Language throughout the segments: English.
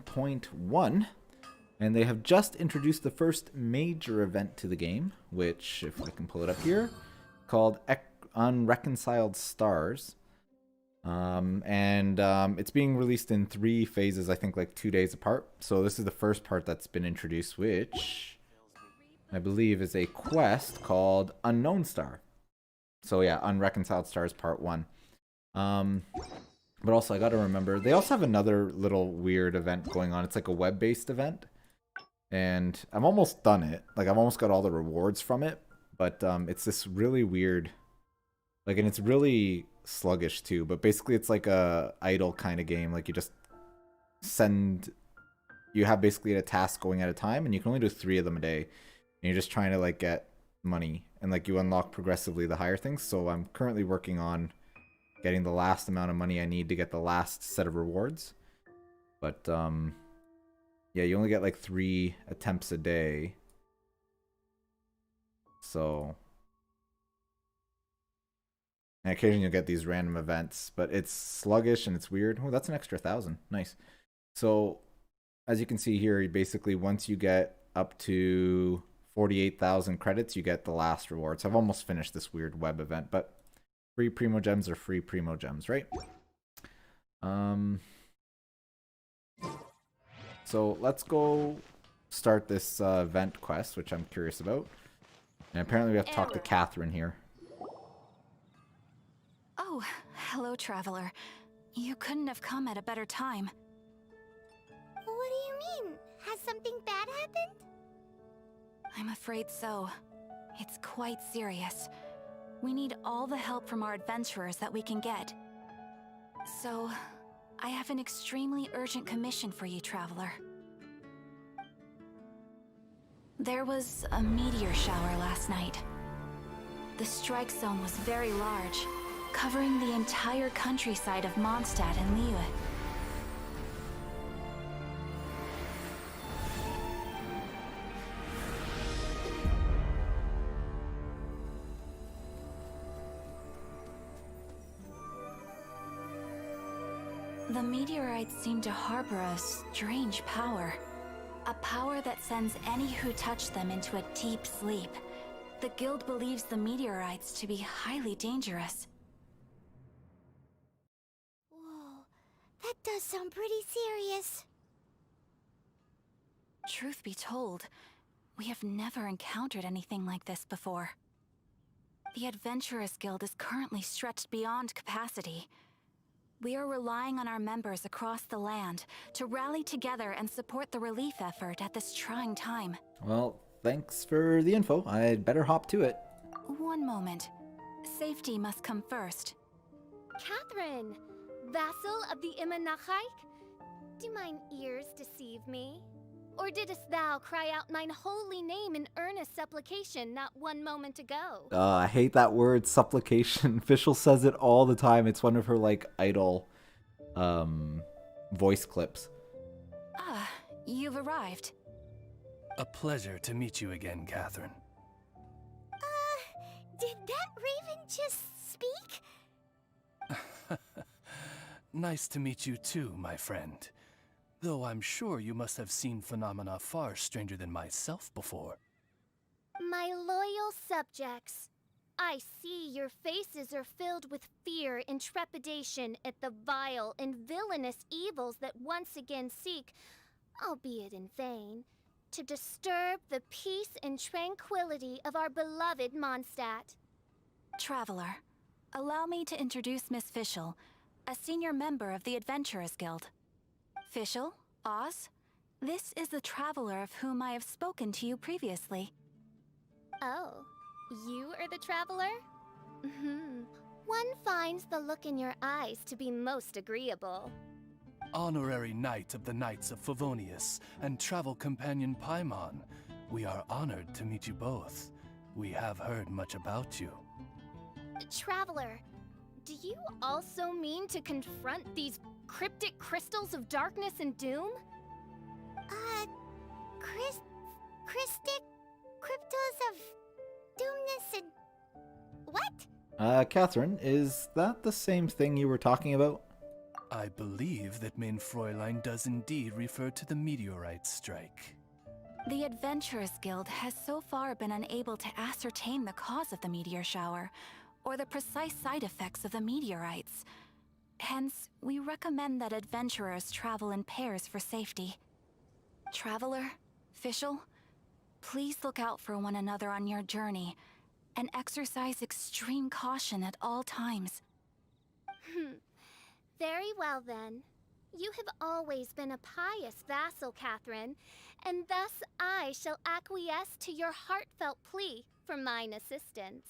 v1.1, and they have just introduced the first major event to the game, which, if I can pull it up here, called Unreconciled Stars. It's being released in 3 phases, I think like 2 days apart. So this is the first part that's been introduced, which I believe is a quest called Unknown Star. So yeah, Unreconciled Stars Part 1. But also I gotta remember, they also have another little weird event going on. It's like a web-based event. And I've almost done it. Like, I've almost got all the rewards from it. But it's this really weird... Like, and it's really sluggish too. But basically it's like a idle kind of game. Like, you just send... You have basically a task going at a time. And you can only do 3 of them a day. And you're just trying to, like, get money. And, like, you unlock progressively the higher things. So I'm currently working on getting the last amount of money I need to get the last set of rewards. But, yeah, you only get like 3 attempts a day. So... And occasionally you'll get these random events. But it's sluggish and it's weird. Oh, that's an extra 1,000. Nice. So, as you can see here, basically once you get up to 48,000 credits, you get the last reward. So I've almost finished this weird web event. But free Primo Gems are free Primo Gems, right? So let's go start this event quest, which I'm curious about. And apparently we have to talk to Catherine here. Oh, hello, Traveler. You couldn't have come at a better time. What do you mean? Has something bad happened? I'm afraid so. It's quite serious. We need all the help from our adventurers that we can get. So, I have an extremely urgent commission for you, Traveler. There was a meteor shower last night. The strike zone was very large, covering the entire countryside of Mondstadt and Liyue. The meteorites seem to harbor a strange power. A power that sends any who touch them into a deep sleep. The guild believes the meteorites to be highly dangerous. Whoa, that does sound pretty serious. Truth be told, we have never encountered anything like this before. The Adventurers Guild is currently stretched beyond capacity. We are relying on our members across the land to rally together and support the relief effort at this trying time. Well, thanks for the info. I'd better hop to it. One moment. Safety must come first. Catherine, vassal of the Imanachaik? Do mine ears deceive me? Or didst thou cry out mine holy name in earnest supplication not one moment ago? I hate that word, supplication. Fischl says it all the time. It's one of her, like, idol voice clips. Ah, you've arrived. A pleasure to meet you again, Catherine. Did that raven just speak? Nice to meet you too, my friend. Though I'm sure you must have seen phenomena far stranger than myself before. My loyal subjects, I see your faces are filled with fear and trepidation at the vile and villainous evils that once again seek, albeit in vain, to disturb the peace and tranquility of our beloved Mondstadt. Traveler, allow me to introduce Miss Fischl, a senior member of the Adventurers Guild. Fischl, Oz, this is the Traveler of whom I have spoken to you previously. Oh, you are the Traveler? One finds the look in your eyes to be most agreeable. Honorary Knight of the Knights of Favonius and travel companion Paimon, we are honored to meet you both. We have heard much about you. Traveler, do you also mean to confront these cryptic crystals of darkness and doom? Cryptic cryptos of doomness and... what? Catherine, is that the same thing you were talking about? I believe that Main Fräulein does indeed refer to the meteorite strike. The Adventurers Guild has so far been unable to ascertain the cause of the meteor shower, or the precise side effects of the meteorites. Hence, we recommend that adventurers travel in pairs for safety. Traveler, Fischl, please look out for one another on your journey, and exercise extreme caution at all times. Very well then. You have always been a pious vassal, Catherine, and thus I shall acquiesce to your heartfelt plea for mine assistance.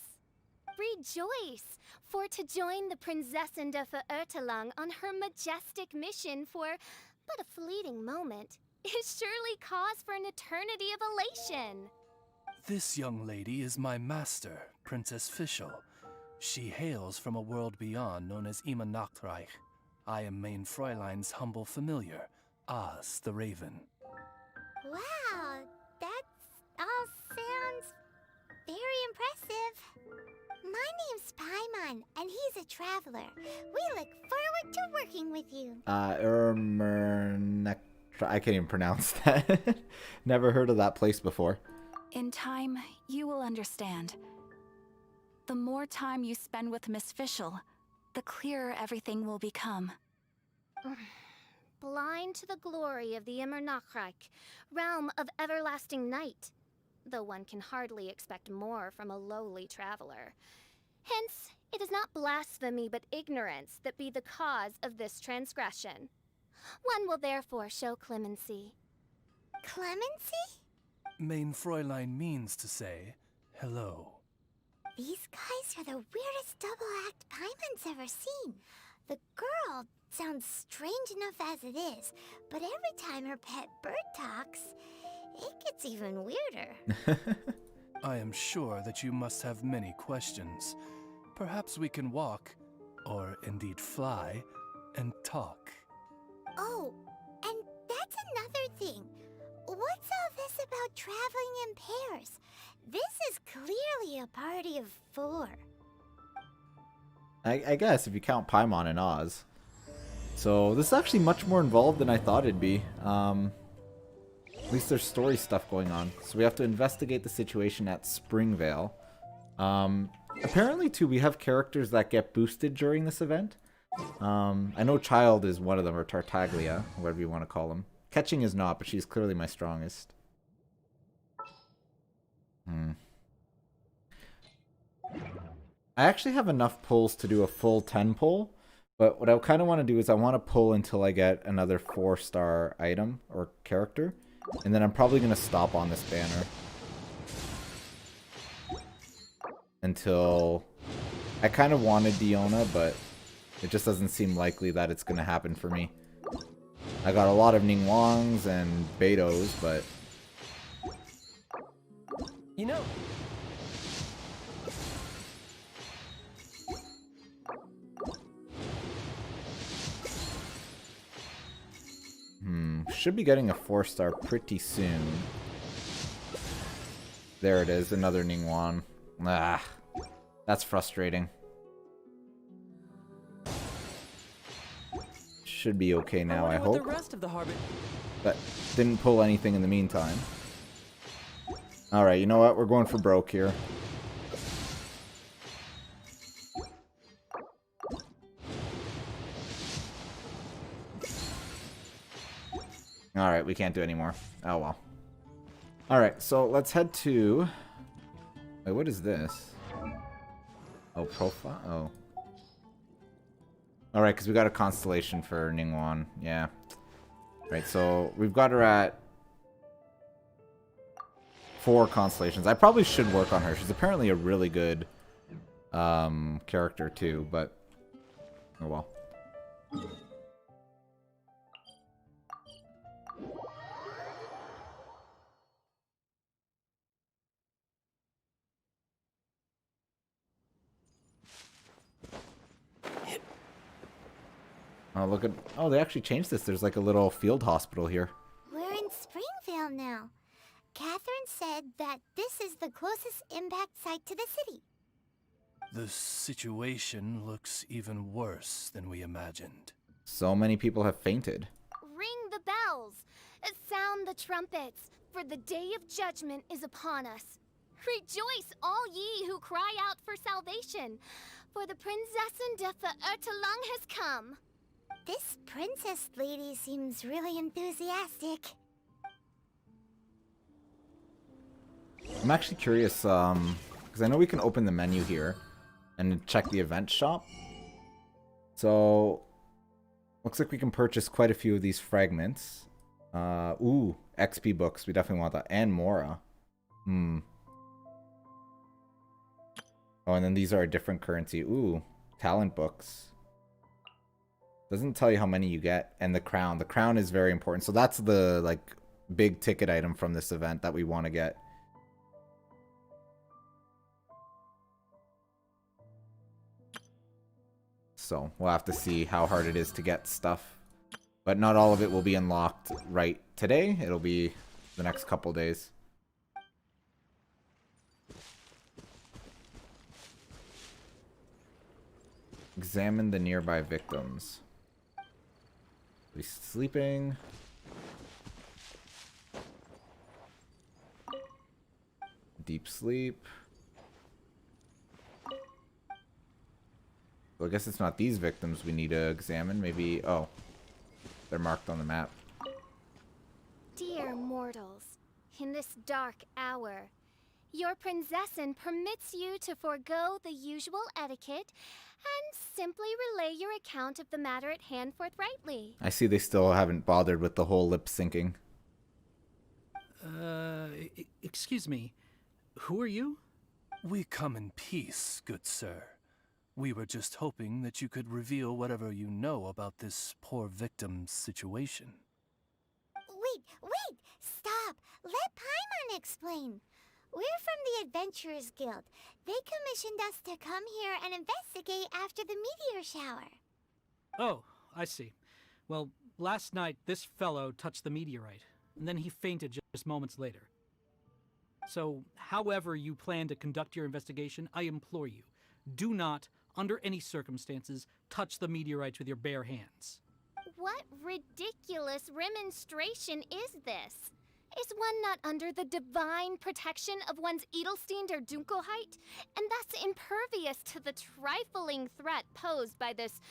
Rejoice, for to join the Prinzessin de Verurteilung on her majestic mission for but a fleeting moment is surely cause for an eternity of elation. This young lady is my master, Princess Fischl. She hails from a world beyond known as Ima Nachtreich. I am Main Fräulein's humble familiar, Oz the Raven. Wow, that all sounds very impressive. My name's Paimon, and he's a traveler. We look forward to working with you. I can't even pronounce that. Never heard of that place before. In time, you will understand. The more time you spend with Miss Fischl, the clearer everything will become. Blind to the glory of the Immernachtreich, realm of everlasting night, though one can hardly expect more from a lowly traveler. Hence, it is not blasphemy but ignorance that be the cause of this transgression. One will therefore show clemency. Clemency? Main Fräulein means to say hello. These guys are the weirdest double act Paimon's ever seen. The girl sounds strange enough as it is, but every time her pet bird talks, it gets even weirder. I am sure that you must have many questions. Perhaps we can walk, or indeed fly, and talk. Oh, and that's another thing. What's all this about traveling in pairs? This is clearly a party of 4. I guess, if you count Paimon and Oz. So, this is actually much more involved than I thought it'd be. At least there's story stuff going on. So we have to investigate the situation at Springvale. Apparently, too, we have characters that get boosted during this event. I know Child is one of them, or Tartaglia, whatever you want to call him. Catching is not, but she's clearly my strongest. I actually have enough pulls to do a full 10 pull, but what I kind of want to do is I want to pull until I get another 4-star item or character, and then I'm probably going to stop on this banner until I kind of wanted Diona, but it just doesn't seem likely that it's going to happen for me. I got a lot of Ningguangs and Beidous, but You know, should be getting a 4-star pretty soon. There it is, another Ningguang. Ah, that's frustrating. Should be okay now, I wonder what hope. the rest of the harbor. But didn't pull anything in the meantime. Alright, you know what? We're going for broke here. Alright, we can't do any more. Oh well. Alright, so let's head to... Wait, what is this? Oh, profile? Oh. Alright, because we got a constellation for Ningguang. Yeah. Right, so we've got her at 4 constellations. I probably should work on her. She's apparently a really good character too, but oh well. Oh, look at... Oh, they actually changed this. There's like a little field hospital here. We're in Springvale now. Catherine said that this is the closest impact site to the city. The situation looks even worse than we imagined. So many people have fainted. Ring the bells! Sound the trumpets! For the day of judgment is upon us. Rejoice, all ye who cry out for salvation, for the Prinzessin de Ertelang has come. This princess lady seems really enthusiastic. I'm actually curious, because I know we can open the menu here and check the event shop. So, looks like we can purchase quite a few of these fragments. Ooh, XP books. We definitely want that. And Mora. Oh, and then these are a different currency. Ooh, talent books. Doesn't tell you how many you get. And the crown. The crown is very important. So that's the, like, big ticket item from this event that we want to get. So we'll have to see how hard it is to get stuff. But not all of it will be unlocked right today. It'll be the next couple days. Examine the nearby victims. He's sleeping. Deep sleep. Well, I guess it's not these victims we need to examine. Maybe... Oh. They're marked on the map. Dear mortals, in this dark hour, your Prinzessin permits you to forego the usual etiquette and simply relay your account of the matter at hand forthrightly. I see they still haven't bothered with the whole lip syncing. Excuse me. Who are you? We come in peace, good sir. We were just hoping that you could reveal whatever you know about this poor victim's situation. Wait! Stop! Let Paimon explain. We're from the Adventurers Guild. They commissioned us to come here and investigate after the meteor shower. Oh, I see. Well, last night this fellow touched the meteorite, and then he fainted just moments later. So, however you plan to conduct your investigation, I implore you, do not, under any circumstances, touch the meteorites with your bare hands. What ridiculous remonstration is this? Is one not under the divine protection of one's Edelstein der Dunkelheit, and thus impervious to the trifling threat posed by this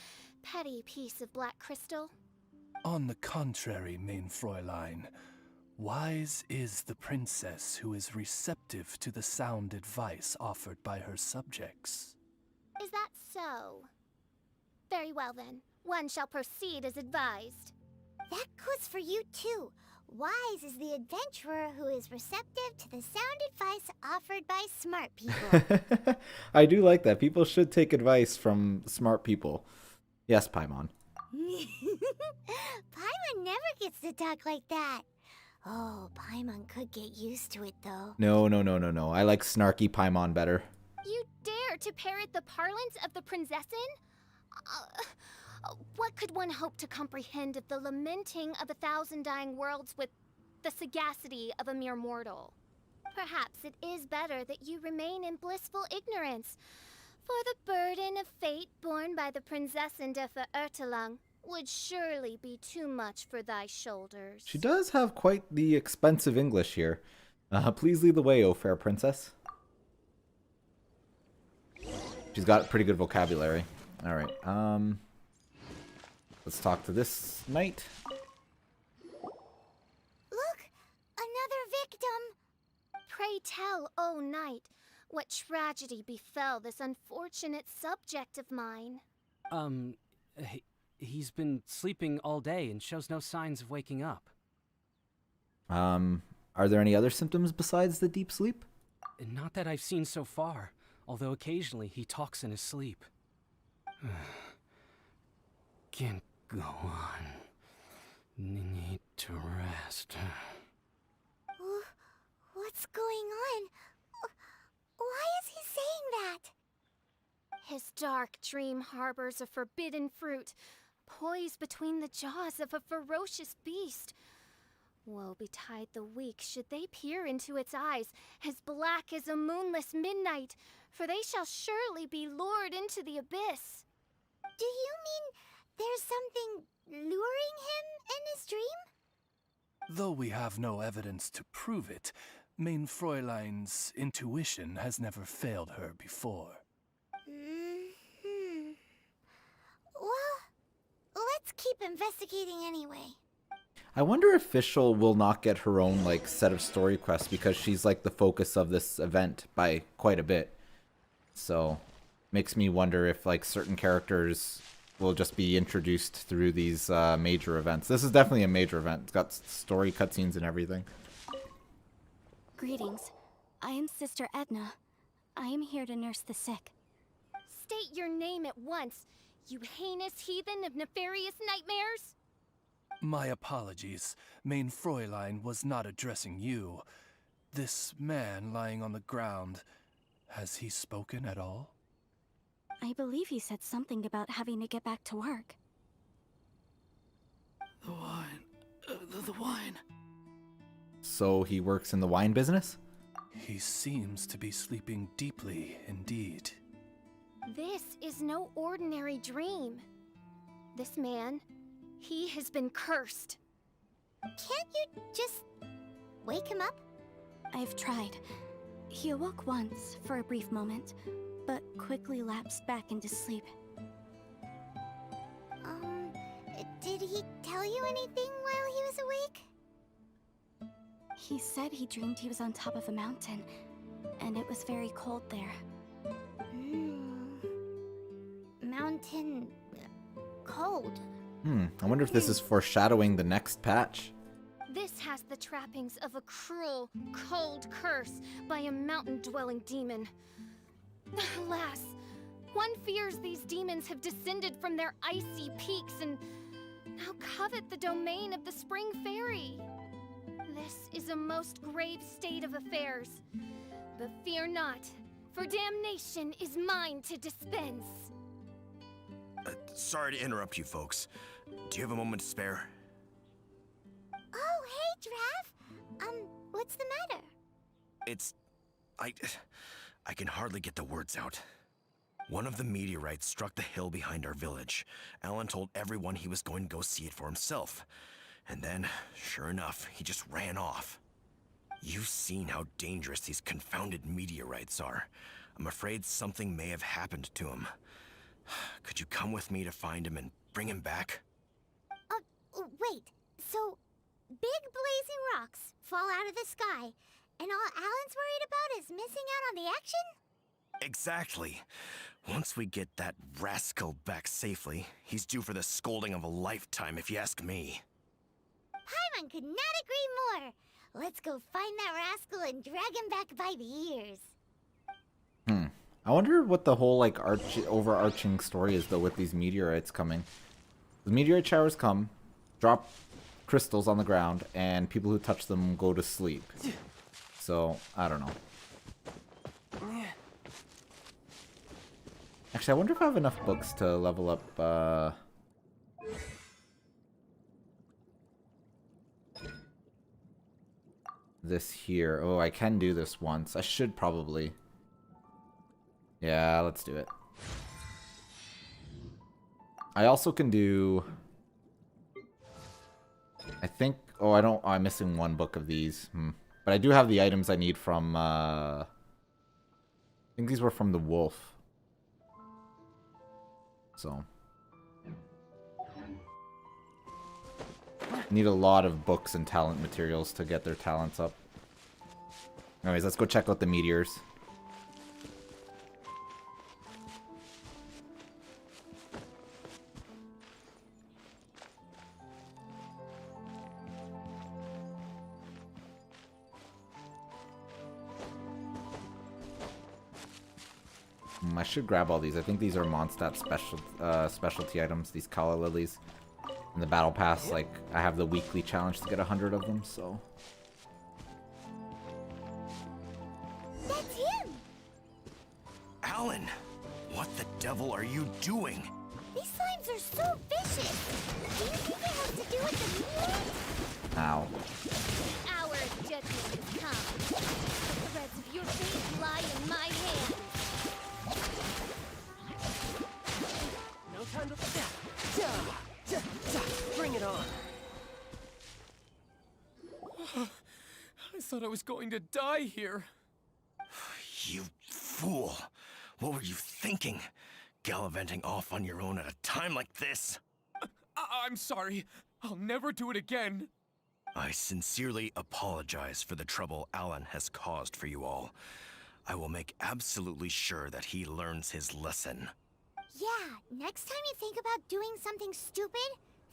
petty piece of black crystal? On the contrary, main Fräulein, wise is the princess who is receptive to the sound advice offered by her subjects. Is that so? Very well then. One shall proceed as advised. That goes for you too. Wise is the adventurer who is receptive to the sound advice offered by smart people. I do like that. People should take advice from smart people. Yes, Paimon. Paimon never gets to talk like that. Oh, Paimon could get used to it though. No. I like snarky Paimon better. You dare to parrot the parlance of the Prinzessin? What could one hope to comprehend of the lamenting of 1,000 dying worlds with the sagacity of a mere mortal? Perhaps it is better that you remain in blissful ignorance, for the burden of fate borne by the Prinzessin de Ertelang would surely be too much for thy shoulders. She does have quite the expensive English here. Please lead the way, O fair princess. She's got pretty good vocabulary. Alright, let's talk to this knight. Look! Another victim! Pray tell, O knight, what tragedy befell this unfortunate subject of mine? He's been sleeping all day and shows no signs of waking up. Are there any other symptoms besides the deep sleep? Not that I've seen so far, although occasionally he talks in his sleep. Can't go on. Need to rest. What's going on? Why is he saying that? His dark dream harbors a forbidden fruit, poised between the jaws of a ferocious beast. Woe betide the weak should they peer into its eyes, as black as a moonless midnight, for they shall surely be lured into the abyss. Do you mean there's something luring him in his dream? Though we have no evidence to prove it, Main Fräulein's intuition has never failed her before. Mm-hmm. Well, let's keep investigating anyway. I wonder if Fischl will not get her own like set of story quests because she's like the focus of this event by quite a bit. So makes me wonder if like certain characters will just be introduced through these major events. This is definitely a major event. It's got story cutscenes and everything. Greetings. I am Sister Edna. I am here to nurse the sick. State your name at once, you heinous heathen of nefarious nightmares! My apologies. Main Fräulein was not addressing you. This man lying on the ground, has he spoken at all? I believe he said something about having to get back to work. The wine. The wine. So he works in the wine business? He seems to be sleeping deeply indeed. This is no ordinary dream. This man, he has been cursed. Can't you just wake him up? I've tried. He awoke once for a brief moment, but quickly lapsed back into sleep. Did he tell you anything while he was awake? He said he dreamed he was on top of a mountain, and it was very cold there. Mountain... cold. I wonder if this is foreshadowing the next patch. This has the trappings of a cruel, cold curse by a mountain-dwelling demon. Alas, one fears these demons have descended from their icy peaks and now covet the domain of the Spring Fairy. This is a most grave state of affairs. But fear not, for damnation is mine to dispense. Sorry to interrupt you folks. Do you have a moment to spare? Oh, hey, Drav. What's the matter? I can hardly get the words out. One of the meteorites struck the hill behind our village. Alan told everyone he was going to go see it for himself. And then, sure enough, he just ran off. You've seen how dangerous these confounded meteorites are. I'm afraid something may have happened to him. Could you come with me to find him and bring him back? Wait. So, big blazing rocks fall out of the sky, and all Alan's worried about is missing out on the action? Exactly. Once we get that rascal back safely, he's due for the scolding of a lifetime, if you ask me. Paimon could not agree more. Let's go find that rascal and drag him back by the ears. I wonder what the whole like overarching story is though with these meteorites coming. The meteorite showers come, drop crystals on the ground, and people who touch them go to sleep. So, I don't know. Actually, I wonder if I have enough books to level up, this here. Oh, I can do this once. I should probably. Yeah, let's do it. I also can do... I think... Oh, I don't... Oh, I'm missing one book of these. But I do have the items I need from... I think these were from the wolf. So... Need a lot of books and talent materials to get their talents up. Anyways, let's go check out the meteors. I should grab all these. I think these are Mondstadt specialty items, these Kala lilies. In the battle pass, like, I have the weekly challenge to get 100 of them, so... That's him! Alan! What the devil are you doing? These slimes are so vicious! Do you think it has to do with the meteorite? Ow. The hour of judgment has come. The threads of your fate lie in my hands. No time to... on. I thought I was going to die here. You fool! What were you thinking? Gallivanting off on your own at a time like this? I'm sorry. I'll never do it again. I sincerely apologize for the trouble Alan has caused for you all. I will make absolutely sure that he learns his lesson. Yeah, next time you think about doing something stupid,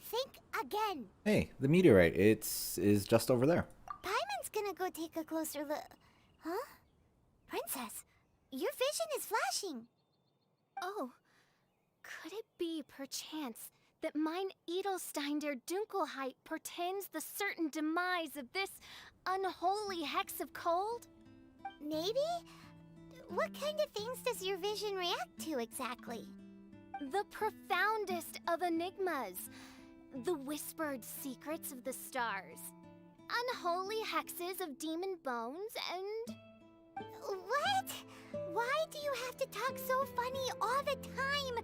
think again. Hey, the meteorite. Is just over there. Paimon's gonna go take a closer look. Huh? Princess, your vision is flashing. Oh, could it be, perchance, that mine Edelstein der Dunkelheit portends the certain demise of this unholy hex of cold? Maybe? What kind of things does your vision react to exactly? The profoundest of enigmas. The whispered secrets of the stars. Unholy hexes of demon bones and... What? Why do you have to talk so funny all the time?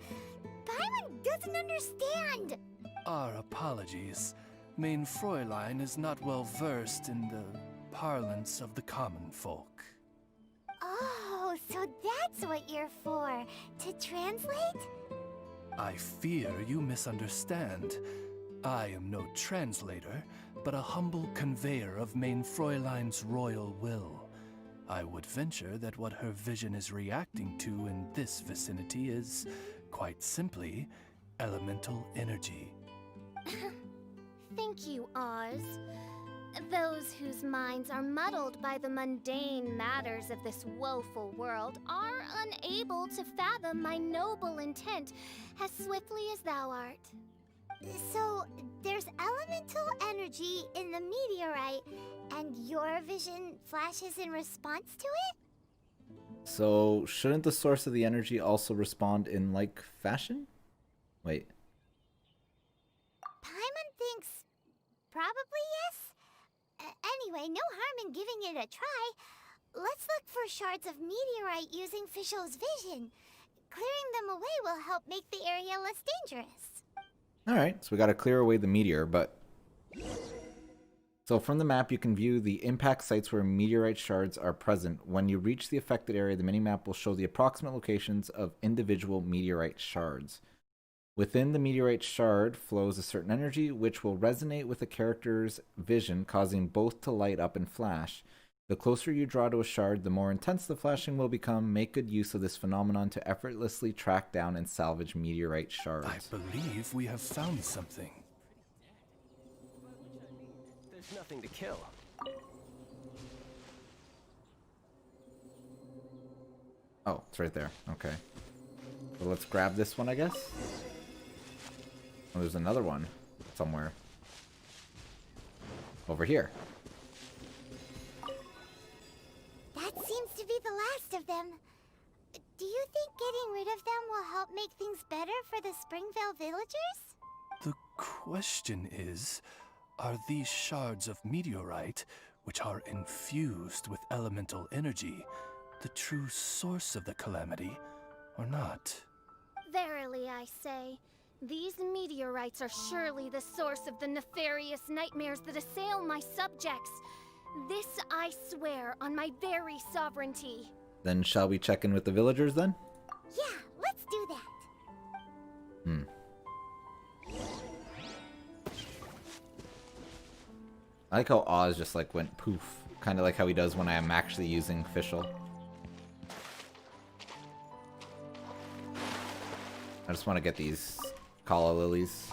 Paimon doesn't understand. Our apologies. Main Fräulein is not well versed in the parlance of the common folk. Oh, so that's what you're for. To translate? I fear you misunderstand. I am no translator, but a humble conveyor of Main Fräulein's royal will. I would venture that what her vision is reacting to in this vicinity is, quite simply, elemental energy. Thank you, Oz. Those whose minds are muddled by the mundane matters of this woeful world are unable to fathom my noble intent as swiftly as thou art. So, there's elemental energy in the meteorite, and your vision flashes in response to it? So, shouldn't the source of the energy also respond in like fashion? Wait. Paimon thinks probably yes. Anyway, no harm in giving it a try. Let's look for shards of meteorite using Fischl's vision. Clearing them away will help make the area less dangerous. Alright, so we gotta clear away the meteor, but... So from the map, you can view the impact sites where meteorite shards are present. When you reach the affected area, the minimap will show the approximate locations of individual meteorite shards. Within the meteorite shard flows a certain energy, which will resonate with the character's vision, causing both to light up and flash. The closer you draw to a shard, the more intense the flashing will become. Make good use of this phenomenon to effortlessly track down and salvage meteorite shards. I believe we have found something. There's nothing to kill. Oh, it's right there. Okay. So let's grab this one, I guess. Oh, there's another one somewhere. Over here. That seems to be the last of them. Do you think getting rid of them will help make things better for the Springvale villagers? The question is, are these shards of meteorite, which are infused with elemental energy, the true source of the calamity, or not? Verily, I say, these meteorites are surely the source of the nefarious nightmares that assail my subjects. This I swear on my very sovereignty. Then shall we check in with the villagers then? Yeah, let's do that. I like how Oz just like went poof. Kind of like how he does when I am actually using Fischl. I just want to get these Kala lilies.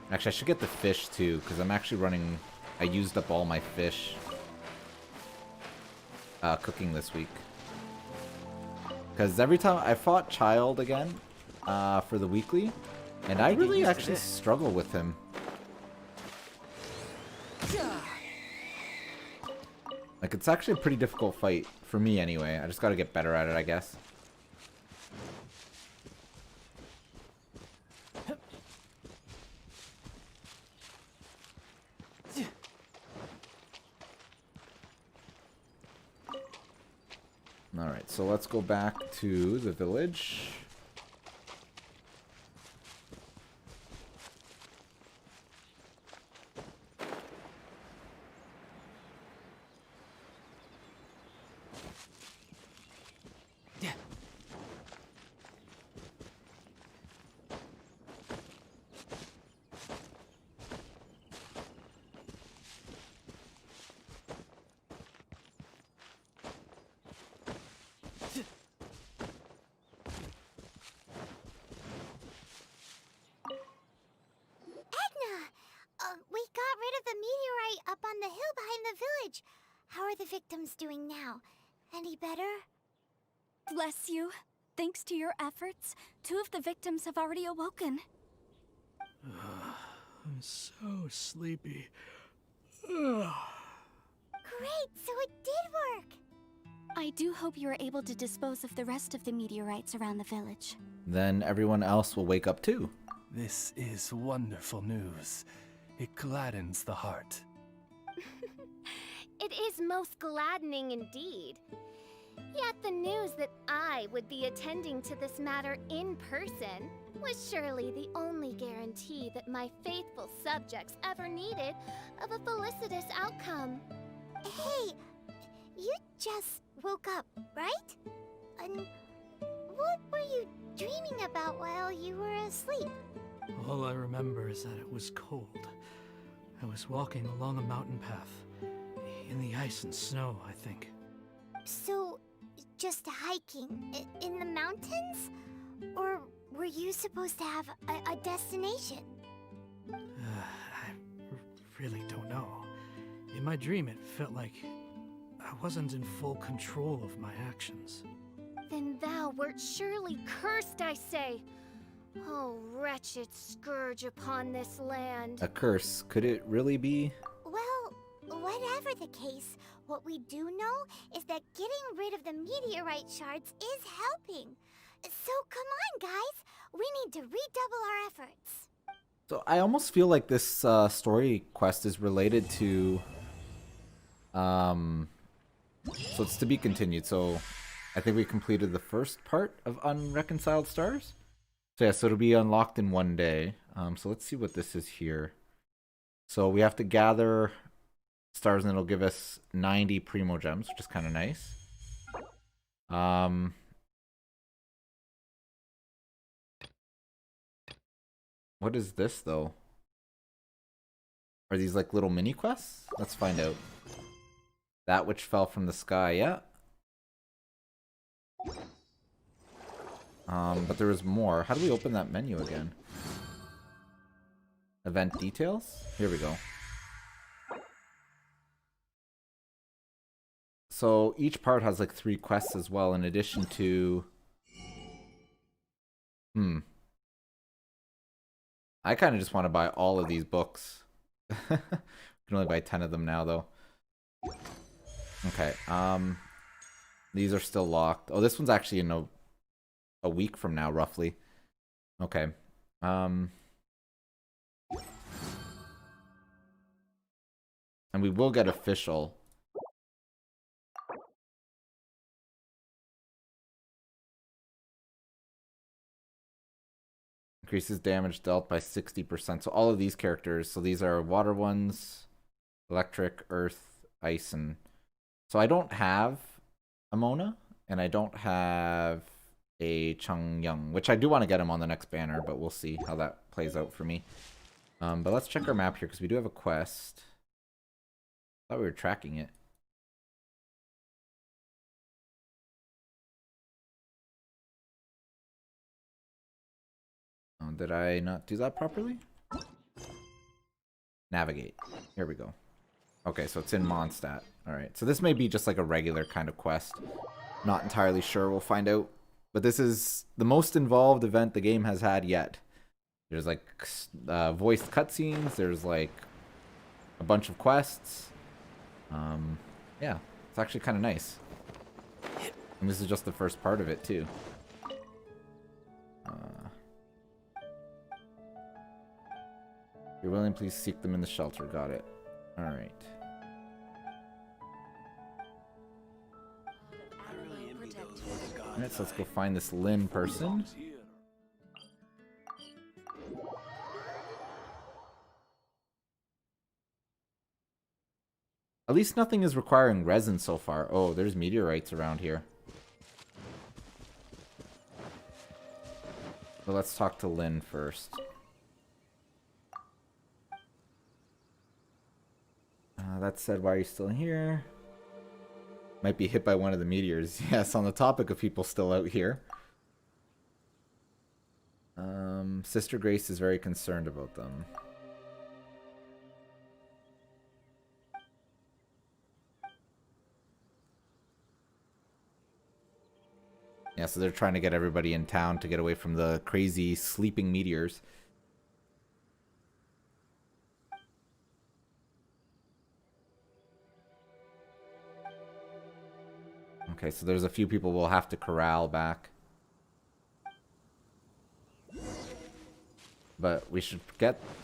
Actually, I should get the fish too, because I'm actually running... I used up all my fish cooking this week. Because every time I fought Child again for the weekly, and I really actually struggle with him. Like, it's actually a pretty difficult fight, for me anyway. I just gotta get better at it, I guess. Alright, so let's go back to the village. are the victims doing now? Any better? Bless you. Thanks to your efforts, 2 of the victims have already awoken. I'm so sleepy. Great, so it did work! I do hope you are able to dispose of the rest of the meteorites around the village. Then everyone else will wake up too. This is wonderful news. It gladdens the heart. It is most gladdening indeed. Yet the news that I would be attending to this matter in person was surely the only guarantee that my faithful subjects ever needed of a felicitous outcome. Hey, you just woke up, right? And what were you dreaming about while you were asleep? All I remember is that it was cold. I was walking along a mountain path. In the ice and snow, I think. So, just hiking in the mountains? Or were you supposed to have a destination? I really don't know. In my dream, it felt like I wasn't in full control of my actions. Then thou wert surely cursed, I say. Oh, wretched scourge upon this land. A curse. Could it really be? Well, whatever the case, what we do know is that getting rid of the meteorite shards is helping. So come on, guys. We need to redouble our efforts. So I almost feel like this story quest is related to... So it's to be continued. So I think we completed the first part of Unreconciled Stars. So yeah, so it'll be unlocked in one day. So let's see what this is here. So we have to gather stars and it'll give us 90 Primo Gems, which is kind of nice. What is this though? Are these like little mini quests? Let's find out. That which fell from the sky, yeah. But there was more. How do we open that menu again? Event details? Here we go. So each part has like 3 quests as well, in addition to... I kind of just want to buy all of these books. I can only buy 10 of them now, though. Okay, these are still locked. Oh, this one's actually in a week from now, roughly. Okay. And we will get official. Increases damage dealt by 60%. So all of these characters, so these are water ones, electric, earth, ice, and... So I don't have a Mona, and I don't have a Chung Young, which I do want to get him on the next banner, but we'll see how that plays out for me. But let's check our map here, because we do have a quest. I thought we were tracking it. Oh, did I not do that properly? Navigate. Here we go. Okay, so it's in Mondstadt. Alright, so this may be just like a regular kind of quest. Not entirely sure, we'll find out. But this is the most involved event the game has had yet. There's like voiced cutscenes, there's like a bunch of quests. Yeah, it's actually kind of nice. And this is just the first part of it too. If you're willing, please seek them in the shelter. Got it. Alright. Alright, so let's go find this Lynn person. At least nothing is requiring resin so far. Oh, there's meteorites around here. But let's talk to Lynn first. That said, why are you still here? Might be hit by one of the meteors. Yes, on the topic of people still out here. Sister Grace is very concerned about them. Yeah, so they're trying to get everybody in town to get away from the crazy sleeping meteors. Okay, so there's a few people we'll have to corral back. But we should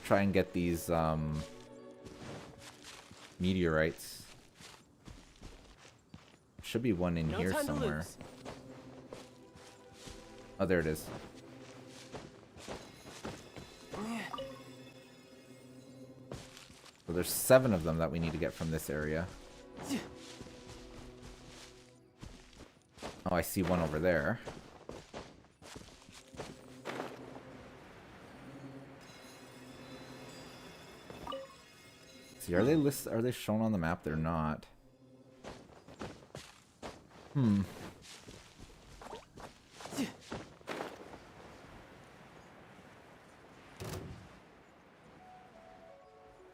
try and get these meteorites. Should be one in here somewhere. Oh, there it is. So there's 7 of them that we need to get from this area. Oh, I see one over there. See, are they shown on the map? They're not.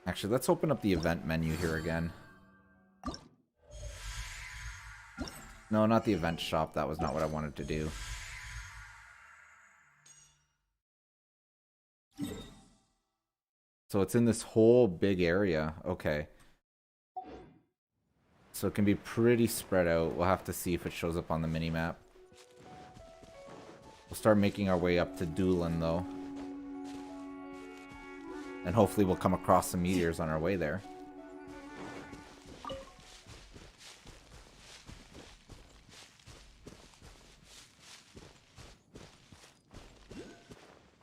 Actually, let's open up the event menu here again. No, not the event shop. That was not what I wanted to do. So it's in this whole big area. Okay. So it can be pretty spread out. We'll have to see if it shows up on the minimap. We'll start making our way up to Doolin, though. And hopefully we'll come across some meteors on our way there.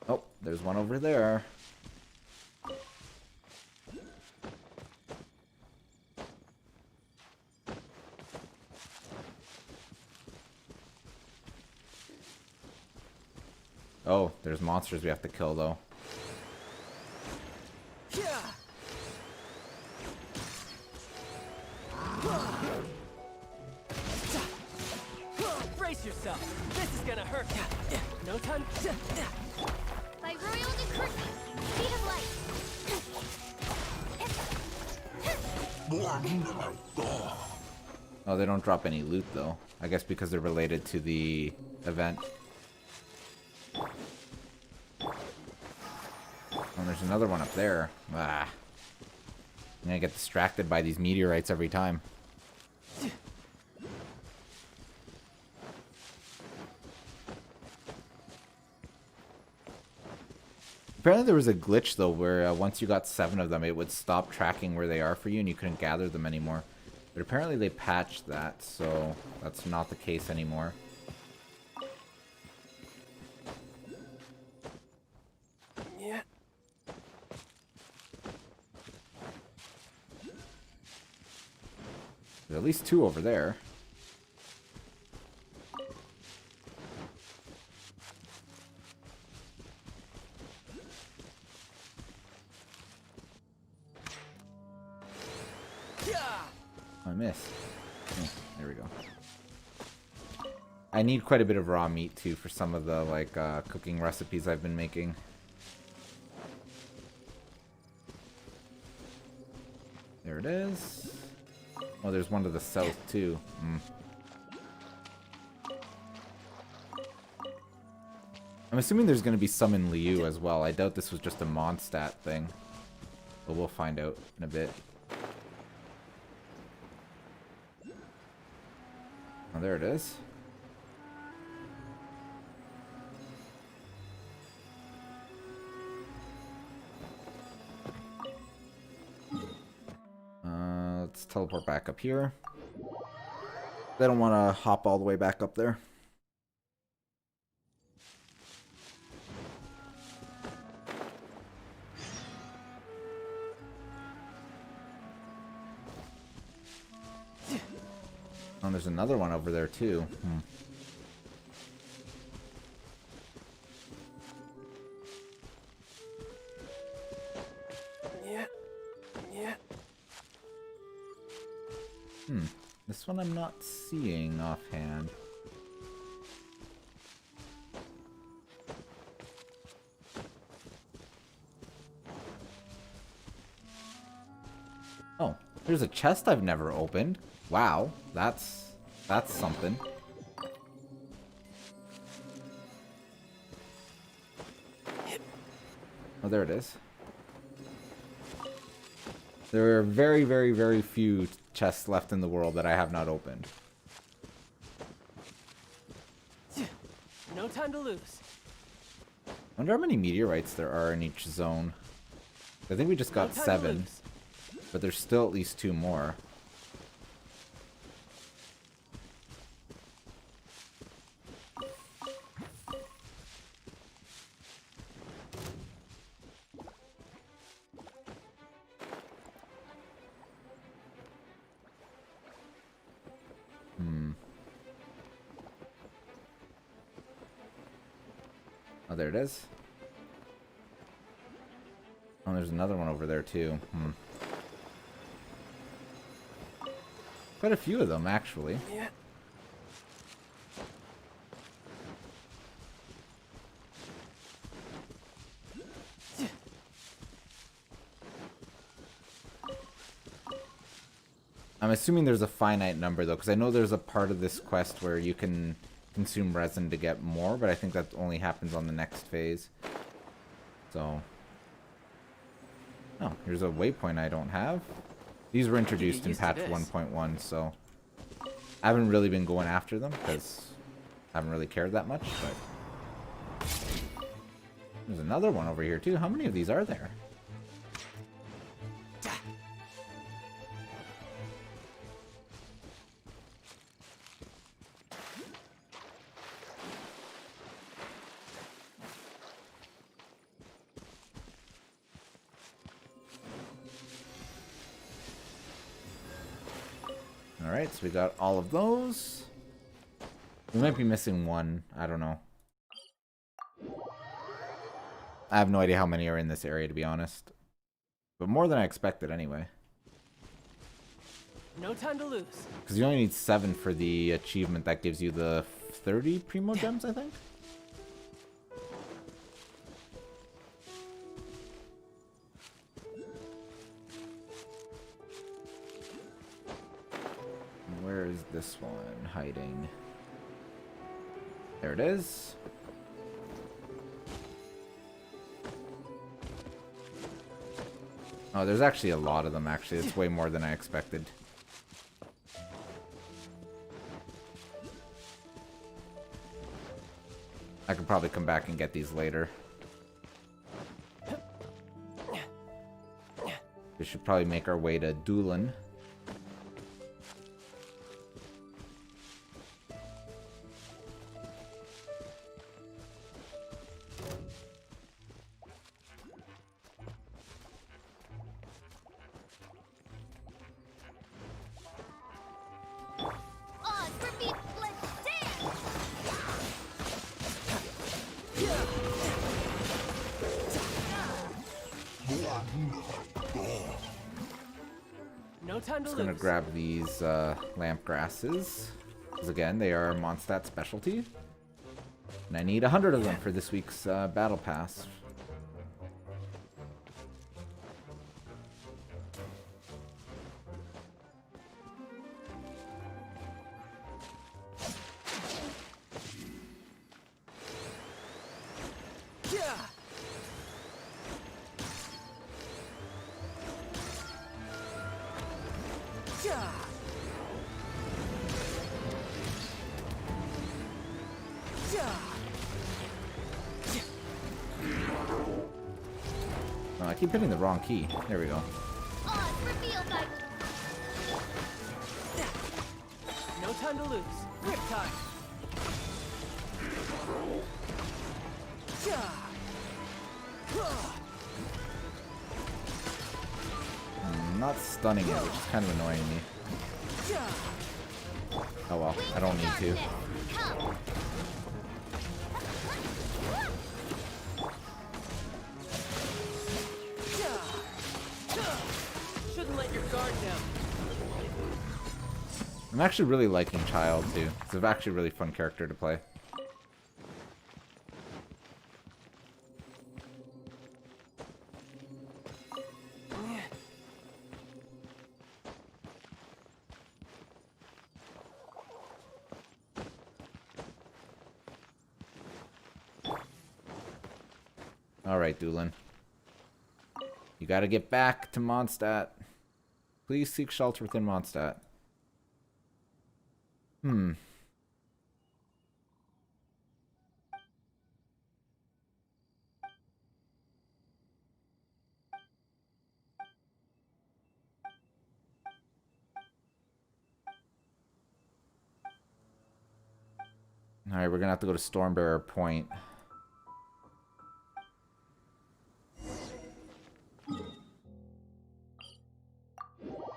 Oh, there's one over there. Oh, there's monsters we have to kill, though. Brace yourself. This is gonna hurt. No time. By royal decree, speed of light. Oh, they don't drop any loot, though. I guess because they're related to the event. Oh, there's another one up there. Ah. I'm gonna get distracted by these meteorites every time. Apparently there was a glitch, though, where once you got 7 of them, it would stop tracking where they are for you and you couldn't gather them anymore. But apparently they patched that, so that's not the case anymore. Yeah. There's at least 2 over there. I missed. Oh, there we go. I need quite a bit of raw meat too for some of the like cooking recipes I've been making. There it is. Oh, there's one to the south too. I'm assuming there's going to be some in Liu as well. I doubt this was just a Mondstadt thing. But we'll find out in a bit. Oh, there it is. Let's teleport back up here. They don't want to hop all the way back up there. Oh, there's another one over there too. This one I'm not seeing offhand. Oh, there's a chest I've never opened. Wow, that's something. Oh, there it is. There are very, very, very few chests left in the world that I have not opened. No time to lose. I wonder how many meteorites there are in each zone. I think we just got 7, but there's still at least 2 more. Oh, there it is. Oh, there's another one over there, too. Quite a few of them, actually. Yeah. I'm assuming there's a finite number, though, because I know there's a part of this quest where you can consume resin to get more, but I think that only happens on the next phase. So... Oh, here's a waypoint I don't have. These were introduced in patch 1.1, so... I haven't really been going after them, because I haven't really cared that much, but... There's another one over here, too. How many of these are there? Alright, so we got all of those. We might be missing one. I don't know. I have no idea how many are in this area, to be honest. But more than I expected, anyway. No time to lose. Because you only need 7 for the achievement that gives you the 30 Primo Gems, I think? Where is this one hiding? There it is. Oh, there's actually a lot of them, actually. It's way more than I expected. I could probably come back and get these later. We should probably make our way to Doolin. No time to Just gonna lose. grab these lamp grasses, because again, they are Mondstadt specialty. And I need 100 of them for this week's battle pass. Oh, I keep hitting the wrong key. There we go. No time to lose. Grip time. Not stunning it, which is kind of annoying me. Oh well, I don't need to. Shouldn't let your guard down. I'm actually really liking Child too. It's an actually really fun character to play. Alright, Doolin. gotta get back to Mondstadt. Please seek shelter within Mondstadt. Alright, we're gonna have to go to Stormbearer Point.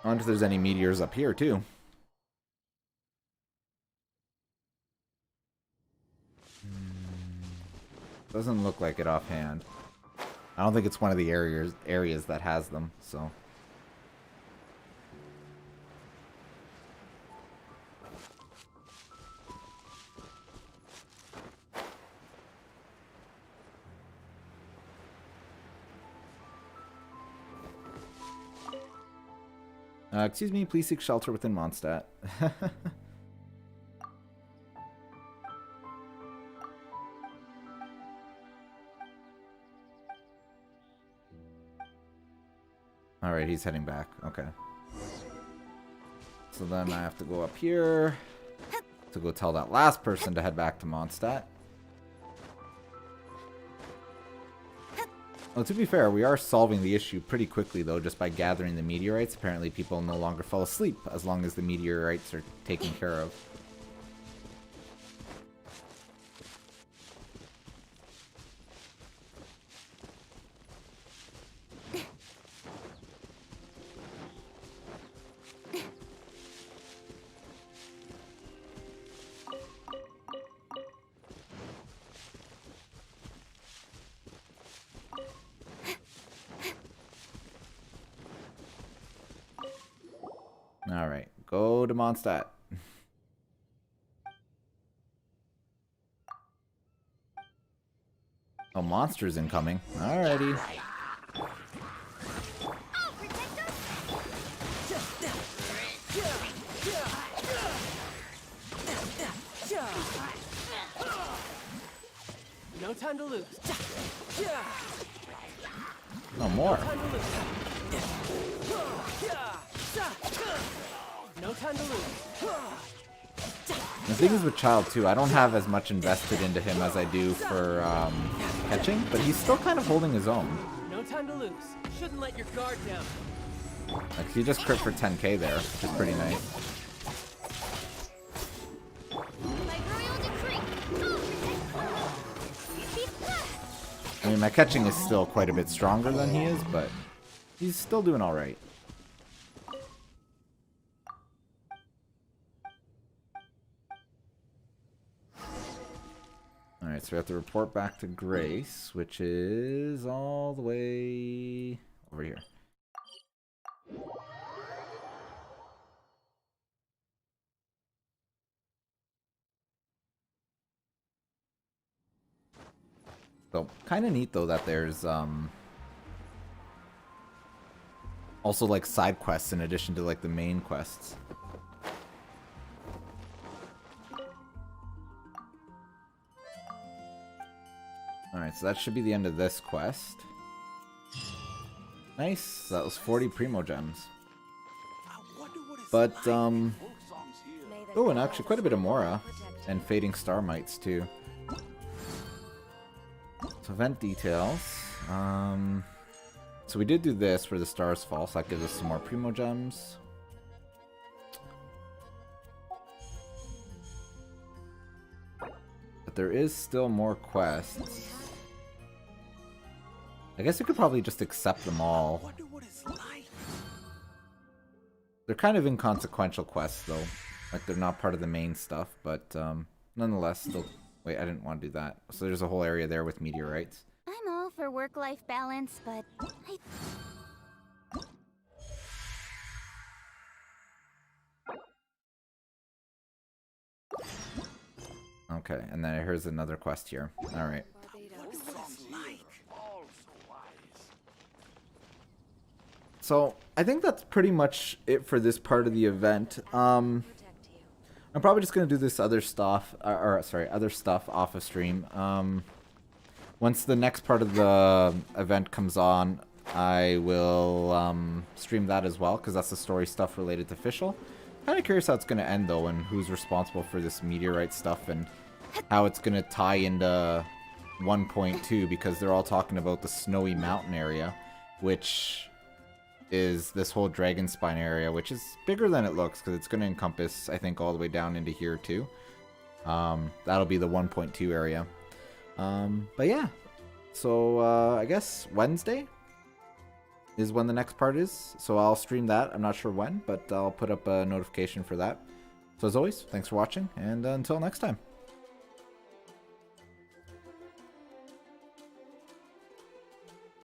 I wonder if there's any meteors up here, too. Doesn't look like it offhand. I don't think it's one of the areas that has them, so... excuse me, please seek shelter within Mondstadt. Alright, he's heading back. Okay. So then I have to go up here to go tell that last person to head back to Mondstadt. Well, to be fair, we are solving the issue pretty quickly, though, just by gathering the meteorites. Apparently, people no longer fall asleep as long as the meteorites are taken care of. Alright, go to Mondstadt. Oh, monsters incoming. Alrighty. No time to lose. No more. No time to lose. The thing is with Child, too, I don't have as much invested into him as I do for catching, but he's still kind of holding his own. No time to lose. Shouldn't let your guard down. Like, he just crit for 10k there, which is pretty nice. I mean, my catching is still quite a bit stronger than he is, but he's still doing alright. Alright, so we have to report back to Grace, which is all the way over here. So, kind of neat though that there's also like side quests in addition to like the main quests. Alright, so that should be the end of this quest. Nice, that was 40 Primo Gems. But, oh, and actually quite a bit of Mora. And Fading Star Mites, too. So, event details. So we did do this where the stars fall, so that gives us some more Primo Gems. But there is still more quests. I guess we could probably just accept them all. They're kind of inconsequential quests, though. Like, they're not part of the main stuff, but nonetheless, still... Wait, I didn't want to do that. So there's a whole area there with meteorites. I'm all for work-life balance, but Okay, and then here's another quest here. Alright. So, I think that's pretty much it for this part of the event. I'm probably just going to do this other stuff, other stuff off of stream. Once the next part of the event comes on, I will stream that as well, because that's the story stuff related to Fischl. Kind of curious how it's going to end, though, and who's responsible for this meteorite stuff, and how it's going to tie into 1.2, because they're all talking about the Snowy Mountain area, which is this whole Dragon Spine area, which is bigger than it looks, because it's going to encompass, I think, all the way down into here, too. That'll be the 1.2 area. But yeah, so I guess Wednesday is when the next part is, so I'll stream that. I'm not sure when, but I'll put up a notification for that. So as always, thanks for watching, and until next time.